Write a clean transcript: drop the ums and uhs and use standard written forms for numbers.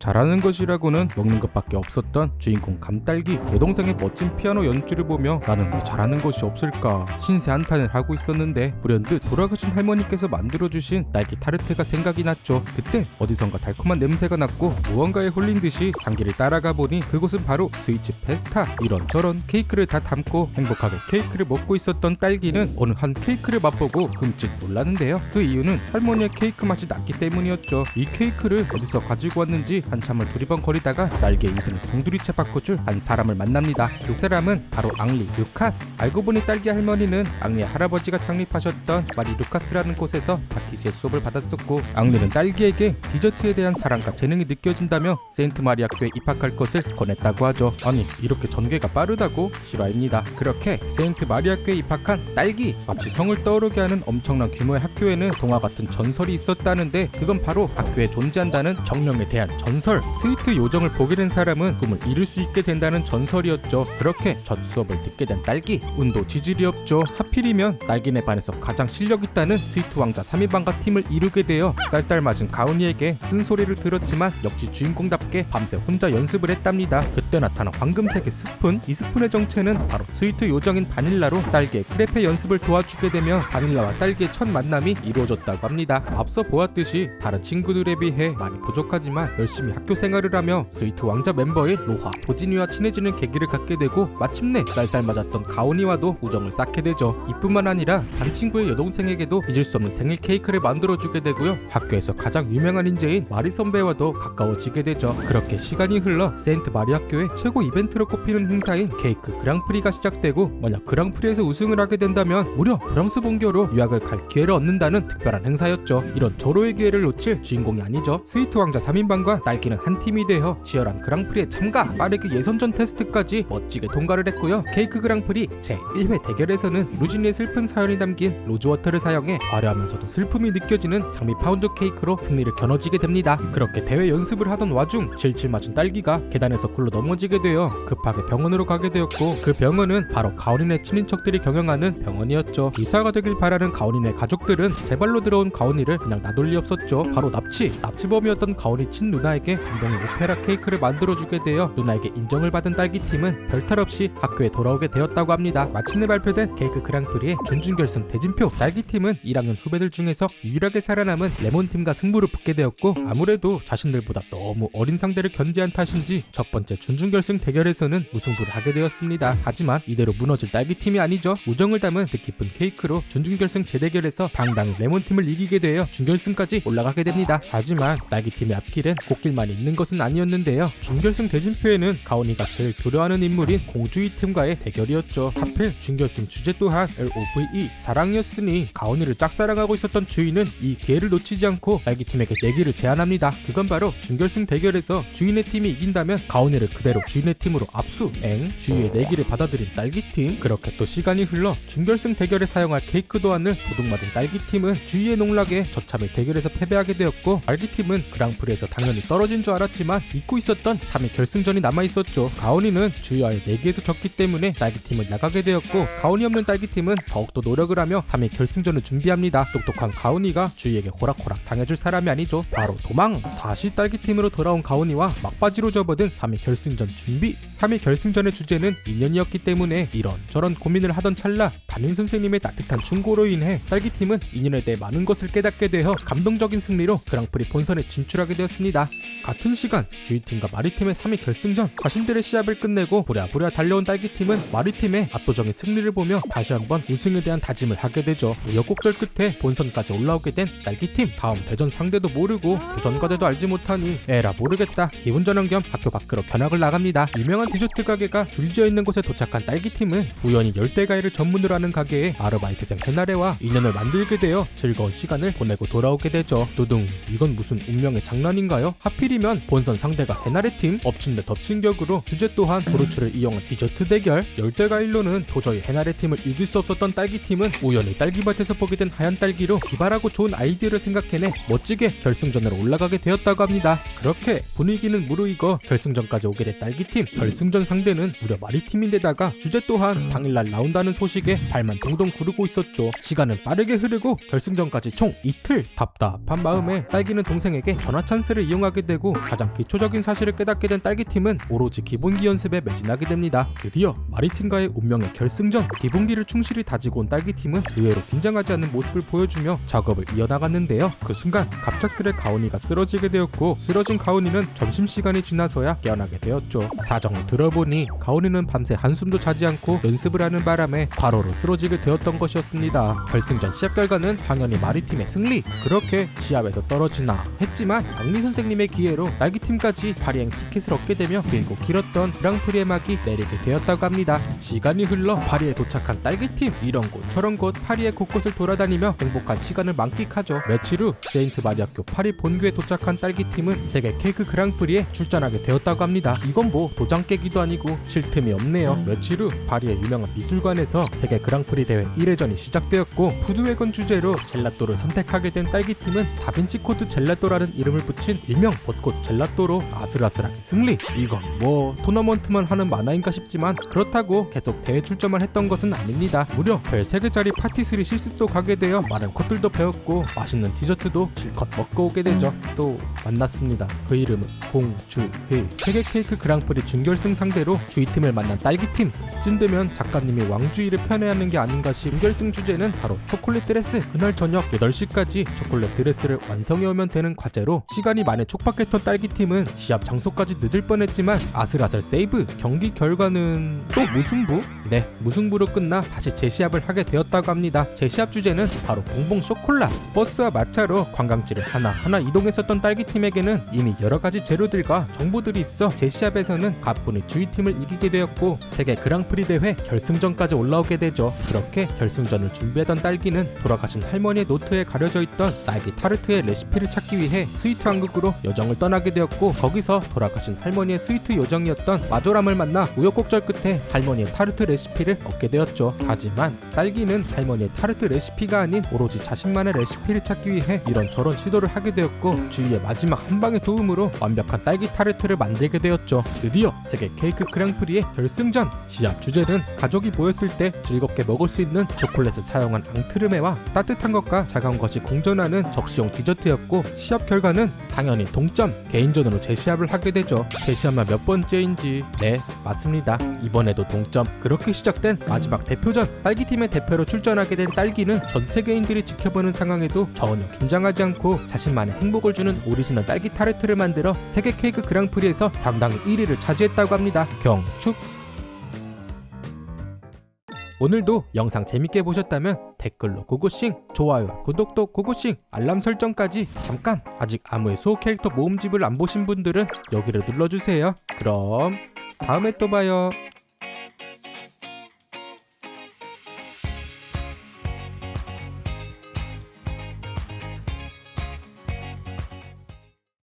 잘하는 것이라고는 먹는 것밖에 없었던 주인공 감딸기. 여동생의 멋진 피아노 연주를 보며 나는 왜 잘하는 것이 없을까 신세 한탄을 하고 있었는데, 불현듯 돌아가신 할머니께서 만들어주신 딸기 타르트가 생각이 났죠. 그때 어디선가 달콤한 냄새가 났고 무언가에 홀린 듯이 향기를 따라가 보니 그곳은 바로 스위치 페스타. 이런저런 케이크를 다 담고 행복하게 케이크를 먹고 있었던 딸기는 어느 한 케이크를 맛보고 흠칫 놀라는데요. 그 이유는 할머니의 케이크 맛이 났기 때문이었죠. 이 케이크를 어디서 가지고 왔는지 한참을 두리번거리다가 딸기의 인생을 송두리째 바꿔줄 한 사람을 만납니다. 그 사람은 바로 앙리 루카스. 알고 보니 딸기 할머니는 앙리의 할아버지가 창립하셨던 마리 루카스라는 곳에서 파티시에 수업을 받았었고, 앙리는 딸기에게 디저트에 대한 사랑과 재능이 느껴진다며 세인트 마리 학교에 입학할 것을 권했다고 하죠. 아니, 이렇게 전개가 빠르다고? 실화입니다. 그렇게 세인트 마리 학교에 입학한 딸기. 마치 성을 떠오르게 하는 엄청난 규모의 학교에는 동화 같은 전설이 있었다는데, 그건 바로 학교에 존재한다는 정령에 대한 전설. 스위트 요정을 보게 된 사람은 꿈을 이룰 수 있게 된다는 전설이었죠. 그렇게 첫 수업을 듣게 된 딸기. 운도 지질이 없죠. 하필이면 딸기네 반에서 가장 실력 있다는 스위트 왕자 3인방과 팀을 이루게 되어 쌀쌀맞은 가온이에게 쓴소리를 들었지만 역시 주인공답게 밤새 혼자 연습을 했답니다. 그때 나타난 황금색의 스푼. 이 스푼의 정체는 바로 스위트 요정인 바닐라로 딸기의 크레페 연습을 도와주게 되며 바닐라와 딸기의 첫 만남이 이루어졌다고 합니다. 앞서 보았듯이 다른 친구들에 비해 많이 부족하지만 열심히 학교 생활을 하며 스위트 왕자 멤버인 로하, 보진이와 친해지는 계기를 갖게 되고, 마침내 쌀쌀 맞았던 가온이와도 우정을 쌓게 되죠. 이뿐만 아니라 반 친구의 여동생에게도 잊을 수 없는 생일 케이크를 만들어주게 되고요. 학교에서 가장 유명한 인재인 마리 선배와도 가까워지게 되죠. 그렇게 시간이 흘러 세인트 마리 학교의 최고 이벤트로 꼽히는 행사인 케이크 그랑프리가 시작되고, 만약 그랑프리에서 우승을 하게 된다면 무려 프랑스 본교로 유학을 갈 기회를 얻는다는 특별한 행사였죠. 이런 절호의 기회를 놓칠 주인공이 아니죠. 스위트 왕자 3인방과 딸기는 한 팀이 되어 치열한 그랑프리에 참가, 빠르게 예선전 테스트까지 멋지게 통과를 했고요. 케이크 그랑프리 제1회 대결에서는 루진이의 슬픈 사연이 담긴 로즈워터를 사용해 화려하면서도 슬픔이 느껴지는 장미 파운드 케이크로 승리를 겨눠지게 됩니다. 그렇게 대회 연습을 하던 와중 질질 맞은 딸기가 계단에서 굴러 넘어지게 되어 급하게 병원으로 가게 되었고, 그 병원은 바로 가온이네 친인척들이 경영하는 병원이었죠. 의사가 되길 바라는 가온이네 가족들은 제발로 들어온 가온이를 그냥 놔둘 리 없었죠. 바로 납치범이었던 가온이 친누나에게 감동의 오페라 케이크를 만들어주게 되어 누나에게 인정을 받은 딸기팀은 별탈 없이 학교에 돌아오게 되었다고 합니다. 마침내 발표된 케이크 그랑프리의 준준결승 대진표. 딸기팀은 1학년 후배들 중에서 유일하게 살아남은 레몬팀과 승부를 붙게 되었고, 아무래도 자신들보다 너무 어린 상대를 견제한 탓인지 첫 번째 준준결승 대결에서는 무승부를 하게 되었습니다. 하지만 이대로 무너질 딸기팀이 아니죠. 우정을 담은 뜻깊은 케이크로 준준결승 재대결에서 당당히 레몬팀을 이기게 되어 준결승까지 올라가게 됩니다. 하지만 딸기팀의 앞길엔 꽃길만 있는 것은 아니었는데요. 준결승 대진표에는 가온이가 제일 두려워하는 인물인 공주이 팀과의 대결이었죠. 하필 준결승 주제 또한 LOVE 사랑이었으니 가온이를 짝사랑하고 있었던 주인은 이 기회를 놓치지 않고 딸기팀에게 내기를 제안합니다. 그건 바로 준결승 대결에서 주인의 팀이 이긴다면 가온이를 그대로 주인의 팀으로 압수. 주위의 내기를 받아들인 딸기팀. 그렇게 또 시간이 흘러 준결승 대결에 사용할 케이크 도안을 도둑맞은 딸기팀은 주위의 농락에 저참에 대결에서 패배하게 되었고, 딸기팀은 그랑프리에서 당연히 떨어진 줄 알았지만 잊고 있었던 3위 결승전이 남아있었죠. 가온이는 주위와의 내기에서 졌기 때문에 딸기팀은 나가게 되었고, 가온이 없는 딸기팀은 더욱더 노력을 하며 3위 결승전을 준비합니다. 똑똑한 가온이가 주위에게 호락호락 당해줄 사람이 아니죠. 바로 도망. 다시 딸기팀으로 돌아온 가온이와 막바지로 접어든 3위 결승전 준비. 3위 결승전의 주제는 인연이었기 때문에 이런저런 고민을 하던 찰나 담임 선생님의 따뜻한 충고로 인해 딸기팀은 인연에 대해 많은 것을 깨닫게 되어 감동적인 승리로 그랑프리 본선에 진출하게 되었습니다. 같은 시간 주위팀과 마리팀의 3위 결승전. 자신들의 시합을 끝내고 부랴부랴 달려온 딸기팀은 마리팀의 압도적인 승리를 보며 다시 한번 우승에 대한 다짐을 하게 되죠. 우여곡절 끝에 본선까지 올라오게 된 딸기팀. 다음 대전 상대도 모르고 도전과대도 알지 못하니 에라 모르겠다 기분 전환 겸 학교 밖으로 견학을 나갑니다. 유명한 디저트 가게가 줄지어 있는 곳에 도착한 딸기팀은 우연히 열대과일을 전문으로 하는 가게에 아르바이트생 헤나레와 인연을 만들게 되어 즐거운 시간을 보내고 돌아오게 되죠. 두둥, 이건 무슨 운명의 장난인가요? 하필이면 본선 상대가 헤나레팀. 엎친 데 덮친 격으로 주제 또한 도루츠를 이용한 디저트 대결. 열대과일로는 도저히 헤나레팀을 이길 수 없었던 딸기팀은 우연히 딸기밭에서 보게 된 하얀 딸기로 기발하고 좋은 아이디어를 생각해내 멋지게 결승전으로 올라가게 되었다고 합니다. 그렇게 분위기는 무르익어 결승전까지 오게 된 딸기팀. 결승전 상대는 무려 마리팀인데다가 주제 또한 당일날 나온다는 소식에 발만 동동 구르고 있었죠. 시간은 빠르게 흐르고 결승전까지 총 이틀. 답답한 마음에 딸기는 동생에게 전화 찬스를 이용하게 되고 가장 기초적인 사실을 깨닫게 된 딸기팀은 오로지 기본기 연습에 매진하게 됩니다. 드디어 마리팀과의 운명의 결승전. 기본기를 충실히 다지고 온 딸기팀은 의외로 긴장하지 않는 모습을 보여주며 작업을 이어나갔는데요. 그 순간 갑작스레 가온이가 쓰러지게 되었고 쓰러진 가온이는 점심시간이 지나서야 깨어나게 되었죠. 사정을 들어보니 가온이는 밤새 한숨도 자지 않고 연습을 하는 바람에 과로로 쓰러지게 되었던 것이었습니다. 결승전 시합 결과는 당연히 마리팀의 승리. 그렇게 시합에서 떨어지나 했지만 박리 선생님의 기회로 딸기팀까지 파리행 티켓을 얻게 되며 길고 길었던 그랑프리의 막이 내리게 되었다고 합니다. 시간이 흘러 파리에 도착한 딸기팀. 이런 곳 저런 곳 파리의 곳곳을 돌아다니며 행복한 시간을 만끽하죠. 며칠 후 세인트 마리아교 파리 본교에 도착한 딸기팀은 세계 케이크 그랑프리에 출전하게 되었다고 합니다. 이건 뭐 도장 깨기도 아니고 쉴 틈이 없네요. 며칠 후 파리의 유명한 미술관에서 세계 그랑프리 대회 1회전이 시작되었고 푸드웨건 주제로 젤라또를 선택하게 된 딸기팀은 다빈치 코드 젤라또라는 이름을 붙인 일명 벚꽃 젤라또로 아슬아슬하게 승리. 이건 뭐 토너먼트만 하는 만화인가 싶지만 그렇다고 계속 대회 출전만 했던 것은 아닙니다. 무려 별 3개짜리 파티스리 실습도 가게 되어 많은 컷들도 배웠고 맛있는 디저트도 실컷 먹고 오게 되죠. 또 만났습니다. 그 이름은 공주회. 세계 케이크 그랑프리 준결승 상대로 주위팀을 만난 딸기팀. 쯤 되면 작가님이 왕주의를 편애하는 게 아닌가 싶은 준결승 주제는 바로 초콜릿 드레스. 그날 저녁 8시까지 초콜릿 드레스를 완성해오면 되는 과제로 시간이 많이 촉박했던 딸기팀은 시합 장소까지 늦을 뻔했지만 아슬아슬 세이브. 경기 결과는 또 무승부? 네, 무승부로 끝나 다시 재시합을 하게 되었다고 합니다. 재시합 주제는 바로 봉봉 쇼콜라. 버스와 마차로 관광지를 하나하나 이동했었던 딸기팀에게는 이미 여러가지 재료들과 정보들이 있어 재시합에서는 가뿐히 주위팀을 이기게 되었고 세계 그랑프리 대회 결승전까지 올라오게 되죠. 그렇게 결승전을 준비하던 딸기는 돌아가신 할머니의 노트에 가려져 있던 딸기 타르트의 레시피를 찾기 위해 스위트 왕국으로 여정을 떠나게 되었고 거기서 돌아가신 할머니의 스위트 요정이었던 마조람을 만나 우여곡절 끝에 할머니의 타르트 레시피를 얻게 되었죠. 하지만 딸기는 할머니의 타르트 레시피가 아닌 오로지 자신만의 레시피를 찾기 위해 이런저런 시도를 하게 되었고 주위의 마지막 한 방의 도움으로 완벽한 딸기 타르트를 만들게 되었죠. 드디어 세계 케이크 그랑프리의 결승전. 시합 주제는 가족이 모였을 때 즐겁게 먹을 수 있는 초콜릿을 사용한 앙트르메와 따뜻한 것과 차가운 것이 공존하는 접시용 디저트였고 시합 결과는 당연히 동점. 개인전으로 재시합을 하게 되죠. 재시합만 몇 번째인지. 네, 맞습니다. 이번에도 동점. 그렇게 시작된 마지막 대표전. 딸기팀의 대표로 출전하게 된 딸기는 전 세계인들이 지켜보는 상황에도 전혀 긴장하지 않고 자신만의 행복을 주는 오리지널 딸기 타르트를 만들어 세계 케이크 그랑프리에서 당당히 1위를 차지했다고 합니다. 경축. 오늘도 영상 재밌게 보셨다면 댓글로 고고싱, 좋아요와 구독도 고고싱, 알람 설정까지. 잠깐 아직 아무의 수호 캐릭터 모음집을 안 보신 분들은 여기를 눌러주세요. 그럼 다음에 또 봐요.